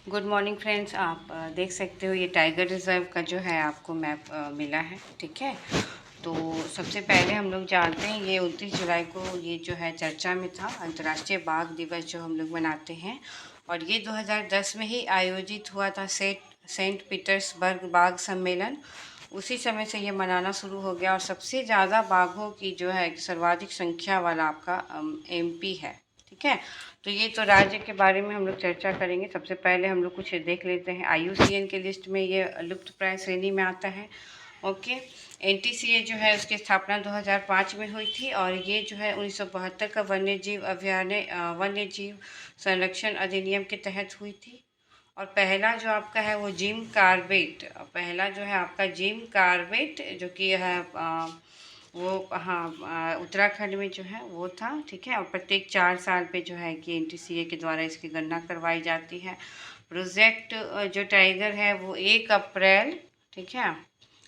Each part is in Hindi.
Good morning friends. आप देख सकते हो ये टाइगर रिजर्व का जो है आपको मैप मिला है। ठीक है, तो सबसे पहले हम लोग जानते हैं ये 29 जुलाई को ये जो है चर्चा में था, अंतर्राष्ट्रीय बाघ दिवस जो हम लोग मनाते हैं। और ये 2010 में ही आयोजित हुआ था सेंट पीटर्सबर्ग बाघ सम्मेलन। उसी समय से ये मनाना शुरू हो गया और सबसे ज़्यादा बाघों की जो है सर्वाधिक संख्या वाला आपका एमपी है। ठीक है, तो ये तो राज्य के बारे में हम लोग चर्चा करेंगे। सबसे पहले हम लोग कुछ देख लेते हैं। IUCN के लिस्ट में ये लुप्तप्राय श्रेणी में आता है। ओके, NTCA जो है उसकी स्थापना 2005 में हुई थी और ये जो है 1972 का वन्य जीव संरक्षण अधिनियम के तहत हुई थी। और पहला जो आपका है वो जिम कार्बेट जो कि है वो हाँ उत्तराखंड में जो है वो था। ठीक है, और प्रत्येक 4 साल पे जो है कि NTCA के द्वारा इसकी गणना करवाई जाती है। प्रोजेक्ट जो टाइगर है वो 1 अप्रैल, ठीक है,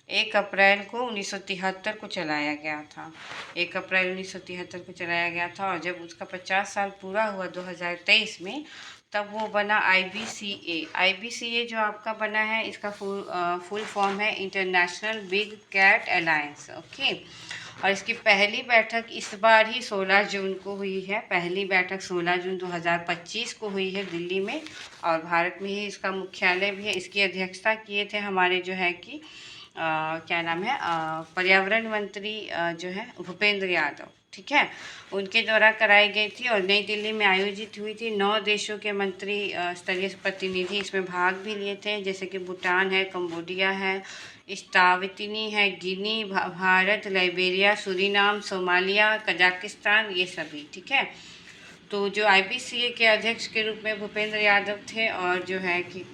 1 अप्रैल को 1973 को चलाया गया था। 1 अप्रैल 1973 को चलाया गया था और जब उसका 50 साल पूरा हुआ 2023 में, तब वो बना IBCA। IBCA जो आपका बना है इसका फुल फॉर्म है international big cat alliance. Okay, और इसकी पहली बैठक इस बार ही 16 जून को हुई है। पहली बैठक 16 जून 2025 को हुई है दिल्ली में और भारत में ही इसका मुख्यालय भी है। इसकी अध्यक्षता किए थे हमारे जो है कि क्या नाम है पर्यावरण मंत्री जो है भूपेंद्र यादव। ठीक है, उनके द्वारा कराई गई थी और नई दिल्ली में आयोजित हुई थी। 9 देशों के मंत्री स्तरीय प्रतिनिधि इसमें भाग भी लिए थे, जैसे कि भूटान है, कंबोडिया है, इस्तावतिनी है, Guinea, Bharat, Liberia, Suriname, Somalia, Kazakhstan, ये सभी। ठीक है, तो जो IBCA के अध्यक्ष के रूप में भूपेंद्र यादव थे और जो है कि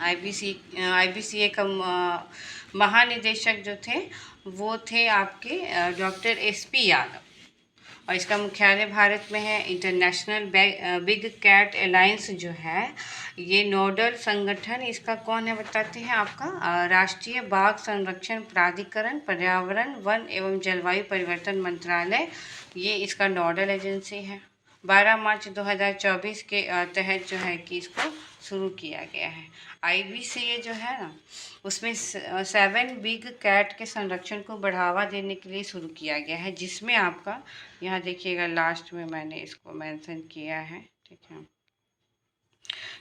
IBCA का महानिदेशक जो थे वो थे आपके डॉक्टर SP यादव। और इसका मुख्यालय भारत में है। इंटरनेशनल बिग कैट अलायंस जो है ये नोडल संगठन इसका कौन है बताते हैं आपका राष्ट्रीय बाघ संरक्षण प्राधिकरण, पर्यावरण, वन एवं जलवायु परिवर्तन मंत्रालय, ये इसका नोडल एजेंसी है। 12 मार्च 2024 के तहत जो है कि इसको शुरू किया गया है। IBCA जो है ना उसमें 7 बिग कैट के संरक्षण को बढ़ावा देने के लिए शुरू किया गया है, जिसमें आपका यहाँ देखिएगा लास्ट में मैंने इसको मेंशन किया है। ठीक है,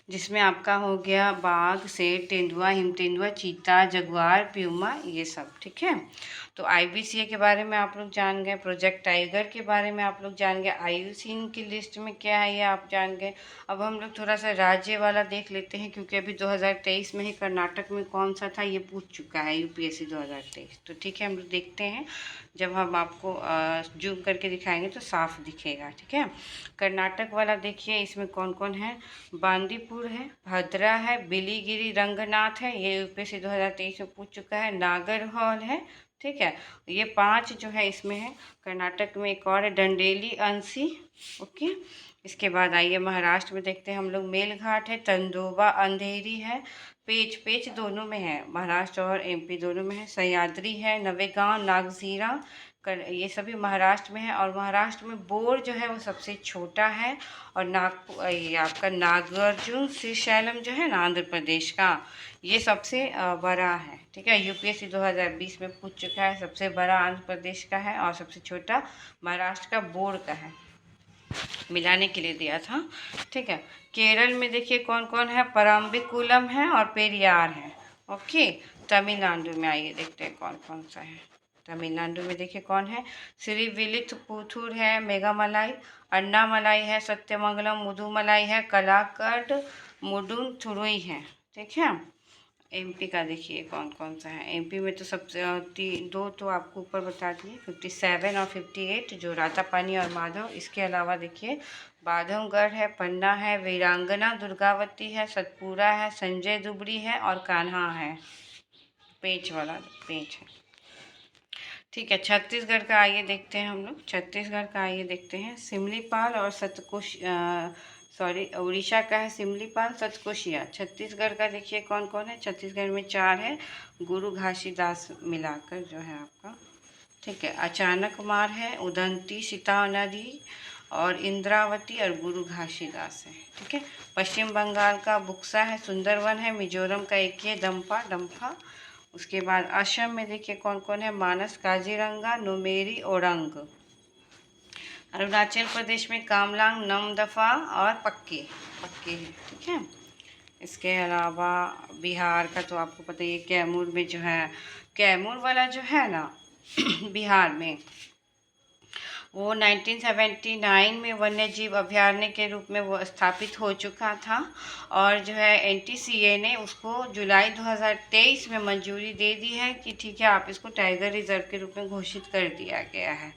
जिसमें आपका हो गया बाघ, शेर, तेंदुआ, हिम तेंदुआ, चीता, जगुआर, प्यूमा, ये सब। ठीक है, तो IBCA के बारे में आप लोग जान गए। प्रोजेक्ट टाइगर के बारे में आप लोग जान गए। IUCN की लिस्ट में क्या है ये आप जान गए। अब हम लोग थोड़ा सा राज्य वाला देख लेते हैं, क्योंकि अभी 2023 में ही कर्नाटक में कौन सा था ये पूछ चुका है UPSC 2023। तो ठीक है, हम लोग देखते हैं, जब हम आपको जूम करके दिखाएंगे तो साफ दिखेगा। ठीक है, कर्नाटक वाला देखिए, इसमें कौन कौन है। बांदीपुर है, भद्रा है, बिलीगिरी रंगनाथ है, ये UPSC 2023 में पूछ चुका है। नागरहौल है। ठीक है, ये 5 जो है इसमें है। कर्नाटक में एक और है डंडेली अंसी। ओके, इसके बाद आइए महाराष्ट्र में देखते हैं हम लोग। मेलघाट है, तंदोबा, अंधेरी है, पेच पेच दोनों में है, महाराष्ट्र और MP दोनों में है। सह्याद्री है, नवेगांव, नागझीरा ये सभी महाराष्ट्र में है। और महाराष्ट्र में बोर जो है वो सबसे छोटा है। और नागपुर ये आपका नागार्जुन श्रीशैलम जो है ना आंध्र प्रदेश का, ये सबसे बड़ा है। ठीक है, UPSC 2020 में पूछ चुका है। सबसे बड़ा आंध्र प्रदेश का है और सबसे छोटा महाराष्ट्र का बोर का है, मिलाने के लिए दिया था। ठीक है, केरल में देखिए कौन कौन है। परम्बिकुलम है और पेरियार है। ओके, तमिलनाडु में आइए देखते हैं कौन कौन सा है। तमिलनाडु में देखिए कौन है। श्री विलिथपुथुर है, मेघामलाई, अन्नामलाई है, सत्यमंगलम, मुदुमलाई है, कलाकड, मुडुनथुरुई है। ठीक है, MP का देखिए कौन कौन सा है। MP में तो सबसे दो तो आपको ऊपर बता दिए, 57 और 58 जो रातापानी और माधव। इसके अलावा देखिए बाधवगढ़ है, पन्ना है, वीरांगना दुर्गावती है, सतपुरा है, संजय दुबरी है और कान्हा है, पेंच वाला पेंच है। ठीक है, छत्तीसगढ़ का आइए देखते हैं हम लोग। छत्तीसगढ़ का आइए देखते हैं। सिमलीपाल और उड़ीसा का है सिमलीपाल, सतकोशिया। छत्तीसगढ़ का देखिए कौन कौन है। छत्तीसगढ़ में 4 है, गुरु घासीदास मिलाकर जो है आपका। ठीक है, अचानक मार है, उदंती सीता नदी, और इंद्रावती और गुरु घासीदास है। ठीक है, पश्चिम बंगाल का बुक्सा है, सुंदरवन है, मिजोरम का एक ही है डम्फा। उसके बाद असम में देखिए कौन कौन है, मानस, काजीरंगा, नुमेरी, ओरंग। अरुणाचल प्रदेश में कामलांग, नमदफा और पक्के है। ठीक है, इसके अलावा बिहार का तो आपको पता ही है, कैमूर में जो है, कैमूर वाला जो है ना बिहार में, वो 1979 में वन्य जीव अभयारण्य के रूप में वो स्थापित हो चुका था और जो है NTCA ने उसको जुलाई 2023 में मंजूरी दे दी है कि ठीक है आप इसको टाइगर रिजर्व के रूप में घोषित कर दिया गया है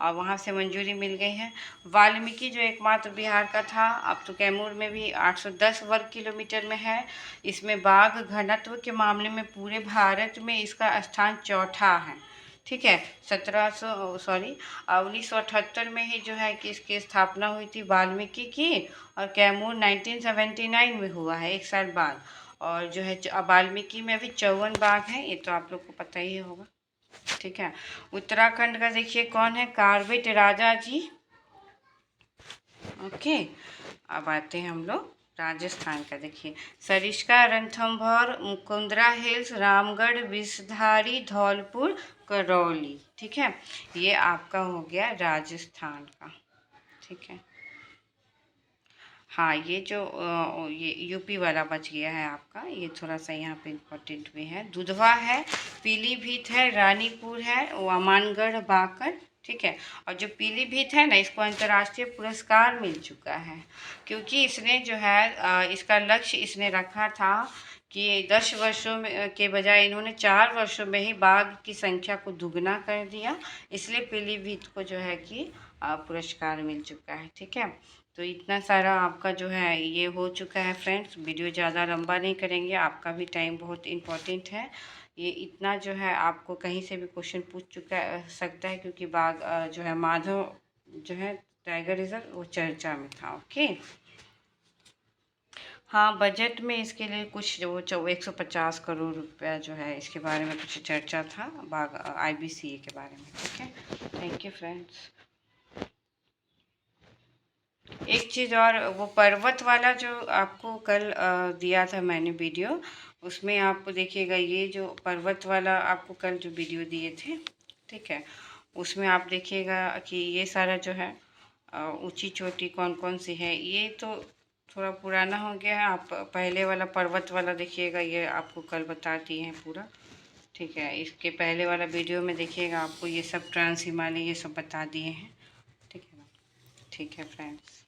और वहाँ से मंजूरी मिल गई है। वाल्मीकि जो एकमात्र बिहार का था, अब तो कैमूर में भी 810 वर्ग किलोमीटर में है। इसमें बाघ घनत्व के मामले में पूरे भारत में इसका स्थान चौथा है। ठीक है, 1978 में ही जो है कि इसकी स्थापना हुई थी वाल्मीकि की, और कैमूर 1979 में हुआ है, 1 साल बाद। और जो है वाल्मीकि में अभी 54 बाघ हैं, ये तो आप लोग को पता ही होगा। ठीक है, उत्तराखंड का देखिए कौन है, कार्बेट राजा जी। ओके, अब आते हैं हम लोग राजस्थान का। देखिए सरिस्का, रणथंभौर, मुकुंदरा हिल्स, रामगढ़, विषधारी, धौलपुर, करौली। ठीक है, ये आपका हो गया राजस्थान का। ठीक है, हाँ ये जो ये यूपी वाला बच गया है आपका, ये थोड़ा सा यहाँ पे इम्पोर्टेंट भी है। दुधवा है, पीलीभीत है, रानीपुर है, वामानगढ़, बाकर। ठीक है, और जो पीलीभीत है ना, इसको अंतर्राष्ट्रीय पुरस्कार मिल चुका है क्योंकि इसने जो है इसका लक्ष्य इसने रखा था कि 10 वर्षों में के बजाय इन्होंने 4 वर्षों में ही बाघ की संख्या को दुगना कर दिया, इसलिए पीलीभीत को जो है कि पुरस्कार मिल चुका है। ठीक है, तो इतना सारा आपका जो है ये हो चुका है फ्रेंड्स। वीडियो ज़्यादा लंबा नहीं करेंगे, आपका भी टाइम बहुत इम्पोर्टेंट है। ये इतना जो है आपको कहीं से भी क्वेश्चन पूछ सकता है क्योंकि बाघ जो है माधव जो है टाइगर रिजर्व वो चर्चा में था। ओके, हाँ बजट में इसके लिए कुछ वो 150 करोड़ रुपया जो है इसके बारे में कुछ चर्चा था, बाघ IBCA के बारे में। ठीक है, थैंक यू फ्रेंड्स। एक चीज़ और, वो पर्वत वाला जो आपको कल दिया था मैंने वीडियो, उसमें आपको देखिएगा ये जो पर्वत वाला आपको कल जो वीडियो दिए थे, ठीक है, उसमें आप देखिएगा कि ये सारा जो है ऊंची चोटी कौन कौन सी है, ये तो थोड़ा पुराना हो गया है। आप पहले वाला पर्वत वाला देखिएगा, ये आपको कल बता दिए हैं पूरा। ठीक है, इसके पहले वाला वीडियो में देखिएगा आपको ये सब ट्रांस हिमालय ये सब बता दिए हैं। ठीक है ना, ठीक है फ्रेंड्स।